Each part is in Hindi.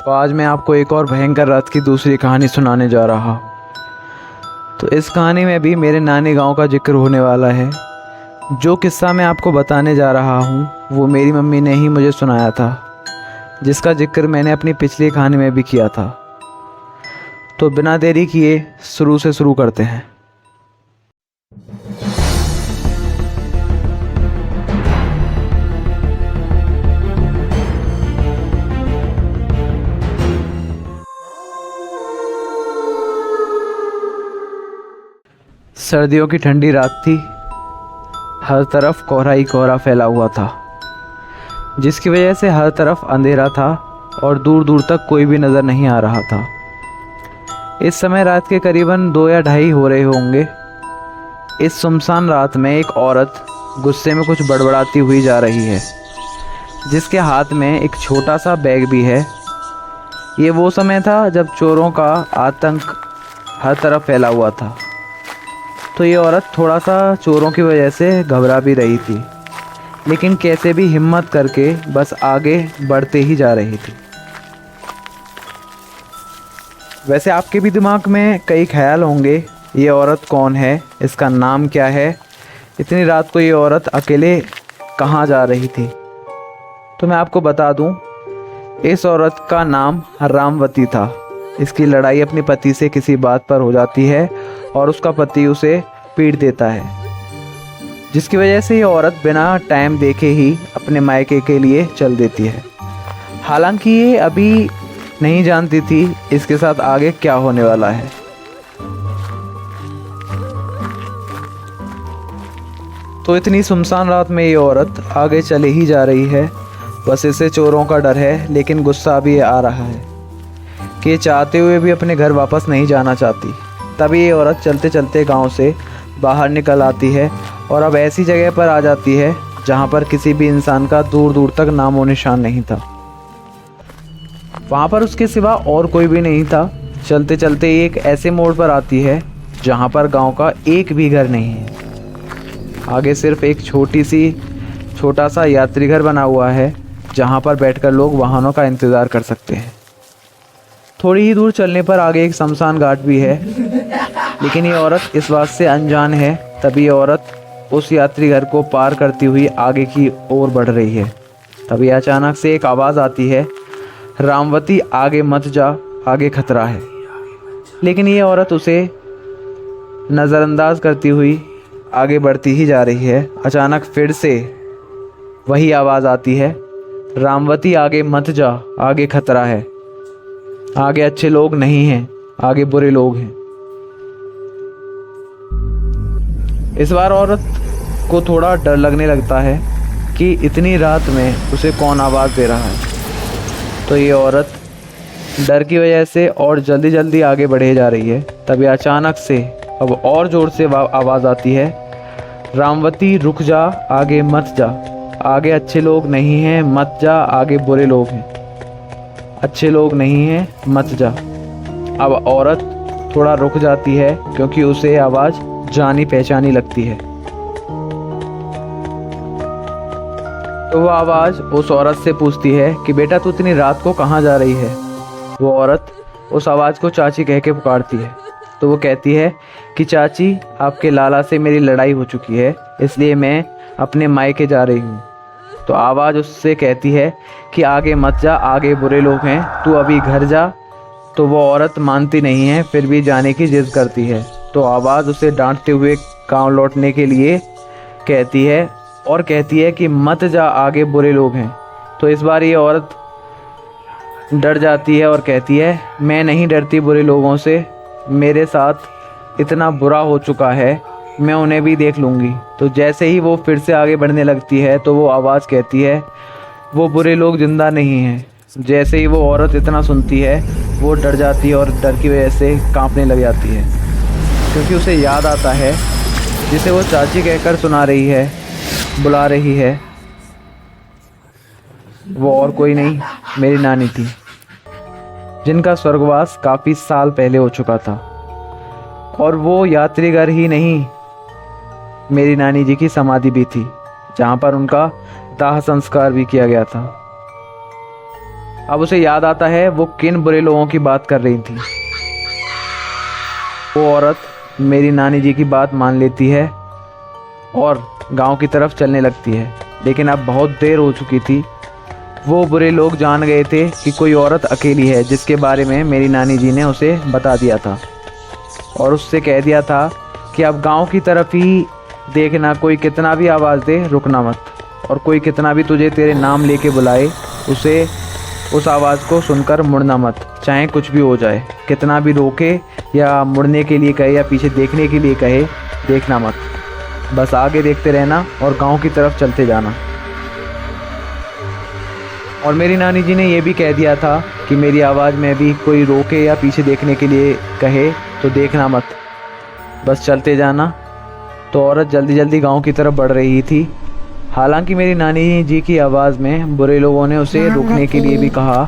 तो आज मैं आपको एक और भयंकर रात की दूसरी कहानी सुनाने जा रहा। तो इस कहानी में भी मेरे नानी गांव का जिक्र होने वाला है। जो किस्सा मैं आपको बताने जा रहा हूँ वो मेरी मम्मी ने ही मुझे सुनाया था, जिसका जिक्र मैंने अपनी पिछली कहानी में भी किया था। तो बिना देरी किए शुरू से शुरू करते हैं। सर्दियों की ठंडी रात थी। हर तरफ कोहरा ही कोहरा फैला हुआ था, जिसकी वजह से हर तरफ अंधेरा था और दूर दूर तक कोई भी नज़र नहीं आ रहा था। इस समय रात के करीबन 2 या 2:30 हो रहे होंगे। इस सुनसान रात में एक औरत गुस्से में कुछ बड़बड़ाती हुई जा रही है, जिसके हाथ में एक छोटा सा बैग भी है। ये वो समय था जब चोरों का आतंक हर तरफ फैला हुआ था। तो ये औरत थोड़ा सा चोरों की वजह से घबरा भी रही थी, लेकिन कैसे भी हिम्मत करके बस आगे बढ़ते ही जा रही थी। वैसे आपके भी दिमाग में कई ख्याल होंगे, ये औरत कौन है, इसका नाम क्या है, इतनी रात को ये औरत अकेले कहाँ जा रही थी। तो मैं आपको बता दूं, इस औरत का नाम रामवती था। इसकी लड़ाई अपने पति से किसी बात पर हो जाती है और उसका पति उसे पीट देता है, जिसकी वजह से ये औरत बिना टाइम देखे ही अपने मायके के लिए चल देती है। हालांकि ये अभी नहीं जानती थी इसके साथ आगे क्या होने वाला है। तो इतनी सुनसान रात में ये औरत आगे चले ही जा रही है। बस इसे चोरों का डर है, लेकिन गुस्सा भी आ रहा है कि ये चाहते हुए भी अपने घर वापस नहीं जाना चाहती। तभी ये औरत चलते चलते गांव से बाहर निकल आती है और अब ऐसी जगह पर आ जाती है जहां पर किसी भी इंसान का दूर दूर तक नामो निशान नहीं था। वहां पर उसके सिवा और कोई भी नहीं था। चलते चलते ये एक ऐसे मोड़ पर आती है जहां पर गांव का एक भी घर नहीं है। आगे सिर्फ एक छोटा सा यात्री घर बना हुआ है, जहां पर बैठकर लोग वाहनों का इंतज़ार कर सकते हैं। थोड़ी ही दूर चलने पर आगे एक शमशान घाट भी है, लेकिन ये औरत इस बात से अनजान है। तभी ये औरत उस यात्री घर को पार करती हुई आगे की ओर बढ़ रही है। तभी अचानक से एक आवाज़ आती है, रामवती आगे मत जा, आगे खतरा है। लेकिन ये औरत उसे नज़रअंदाज करती हुई आगे बढ़ती ही जा रही है। अचानक फिर से वही आवाज़ आती है, रामवती आगे मत जा, आगे खतरा है। आगे अच्छे लोग नहीं हैं, आगे बुरे लोग हैं। इस बार औरत को थोड़ा डर लगने लगता है कि इतनी रात में उसे कौन आवाज़ दे रहा है। तो ये औरत डर की वजह से और जल्दी जल्दी आगे बढ़े जा रही है। तभी अचानक से अब और ज़ोर से आवाज़ आती है, रामवती रुक जा, आगे मत जा, आगे अच्छे लोग नहीं हैं, मत जा, आगे बुरे लोग हैं, अच्छे लोग नहीं हैं, मत जा। अब औरत थोड़ा रुक जाती है क्योंकि उसे आवाज़ जानी पहचानी लगती है। तो वो आवाज़ उस औरत से पूछती है कि बेटा तू इतनी रात को कहाँ जा रही है। वो औरत उस आवाज़ को चाची कह के पुकारती है। तो वो कहती है कि चाची, आपके लाला से मेरी लड़ाई हो चुकी है, इसलिए मैं अपने मायके जा रही हूँ। तो आवाज़ उससे कहती है कि आगे मत जा, आगे बुरे लोग हैं, तू अभी घर जा। तो वो औरत मानती नहीं है, फिर भी जाने की जिद करती है। तो आवाज़ उसे डांटते हुए गांव लौटने के लिए कहती है और कहती है कि मत जा, आगे बुरे लोग हैं। तो इस बार ये औरत डर जाती है और कहती है, मैं नहीं डरती बुरे लोगों से, मेरे साथ इतना बुरा हो चुका है, मैं उन्हें भी देख लूँगी। तो जैसे ही वो फिर से आगे बढ़ने लगती है तो वो आवाज़ कहती है, वो बुरे लोग ज़िंदा नहीं हैं। जैसे ही वो औरत इतना सुनती है वो डर जाती है और डर की वजह से कांपने लग जाती है, क्योंकि उसे याद आता है जिसे वो चाची कहकर सुना रही है, बुला रही है, वो और कोई नहीं, मेरी नानी थी, जिनका स्वर्गवास काफ़ी साल पहले हो चुका था। और वो यात्री घर ही नहीं, मेरी नानी जी की समाधि भी थी, जहाँ पर उनका दाह संस्कार भी किया गया था। अब उसे याद आता है वो किन बुरे लोगों की बात कर रही थी। वो औरत मेरी नानी जी की बात मान लेती है और गांव की तरफ चलने लगती है। लेकिन अब बहुत देर हो चुकी थी। वो बुरे लोग जान गए थे कि कोई औरत अकेली है, जिसके बारे में मेरी नानी जी ने उसे बता दिया था और उससे कह दिया था कि अब गांव की तरफ ही देखना, कोई कितना भी आवाज़ दे रुकना मत, और कोई कितना भी तुझे तेरे नाम लेके बुलाए उस आवाज़ को सुनकर मुड़ना मत, चाहे कुछ भी हो जाए। कितना भी रोके या मुड़ने के लिए कहे या पीछे देखने के लिए कहे, देखना मत, बस आगे देखते रहना और गांव की तरफ चलते जाना। और मेरी नानी जी ने यह भी कह दिया था कि मेरी आवाज़ में भी कोई रोके या पीछे देखने के लिए कहे तो देखना मत, बस चलते जाना। तो औरत जल्दी जल्दी गांव की तरफ बढ़ रही थी। हालांकि मेरी नानी जी की आवाज़ में बुरे लोगों ने उसे रुकने के लिए भी कहा,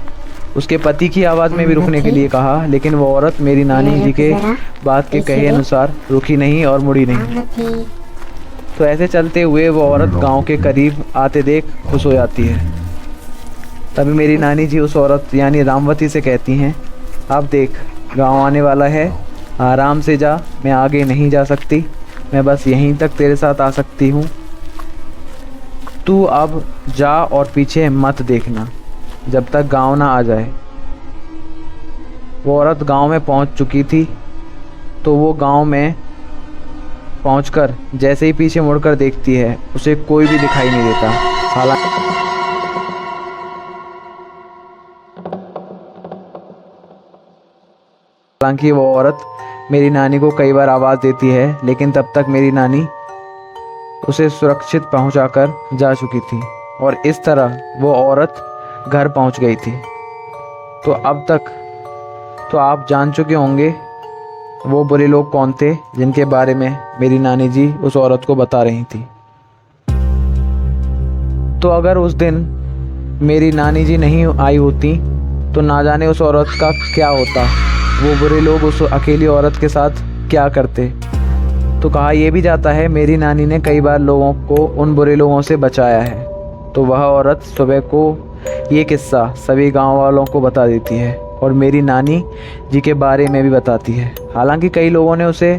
उसके पति की आवाज़ में भी रुकने के लिए कहा, लेकिन वो औरत मेरी नानी जी के बात के कहे अनुसार रुकी नहीं और मुड़ी नहीं। तो ऐसे चलते हुए वो औरत गांव के करीब आते देख खुश हो जाती है। तभी मेरी नानी जी उस औरत यानी रामवती से कहती हैं, अब देख गांव आने वाला है, आराम से जा, मैं आगे नहीं जा सकती, मैं बस यहीं तक तेरे साथ आ सकती हूँ। तू अब जा और पीछे मत देखना जब तक गांव ना आ जाए। वो औरत गांव में पहुंच चुकी थी। तो वो गांव में पहुंचकर जैसे ही पीछे मुड़कर देखती है, उसे कोई भी दिखाई नहीं देता। हालांकि वो औरत मेरी नानी को कई बार आवाज़ देती है, लेकिन तब तक मेरी नानी उसे सुरक्षित पहुंचाकर जा चुकी थी और इस तरह वो औरत घर पहुंच गई थी। तो अब तक तो आप जान चुके होंगे वो बुरे लोग कौन थे जिनके बारे में मेरी नानी जी उस औरत को बता रही थी। तो अगर उस दिन मेरी नानी जी नहीं आई होती तो ना जाने उस औरत का क्या होता, वो बुरे लोग उस अकेली औरत के साथ क्या करते। तो कहा यह भी जाता है मेरी नानी ने कई बार लोगों को उन बुरे लोगों से बचाया है। तो वह औरत सुबह को ये किस्सा सभी गांव वालों को बता देती है और मेरी नानी जी के बारे में भी बताती है। हालांकि कई लोगों ने उसे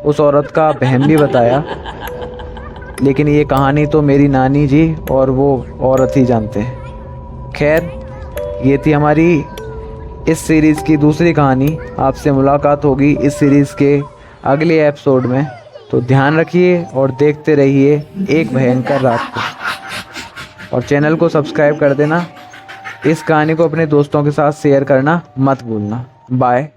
उस औरत का बहन भी बताया, लेकिन ये कहानी तो मेरी नानी जी और वो औरत ही जानते हैं। खैर, ये थी हमारी इस सीरीज़ की दूसरी कहानी। आपसे मुलाकात होगी इस सीरीज़ के अगले एपिसोड में। तो ध्यान रखिए और देखते रहिए एक भयंकर रात को, और चैनल को सब्सक्राइब कर देना। इस कहानी को अपने दोस्तों के साथ शेयर करना मत भूलना। बाय।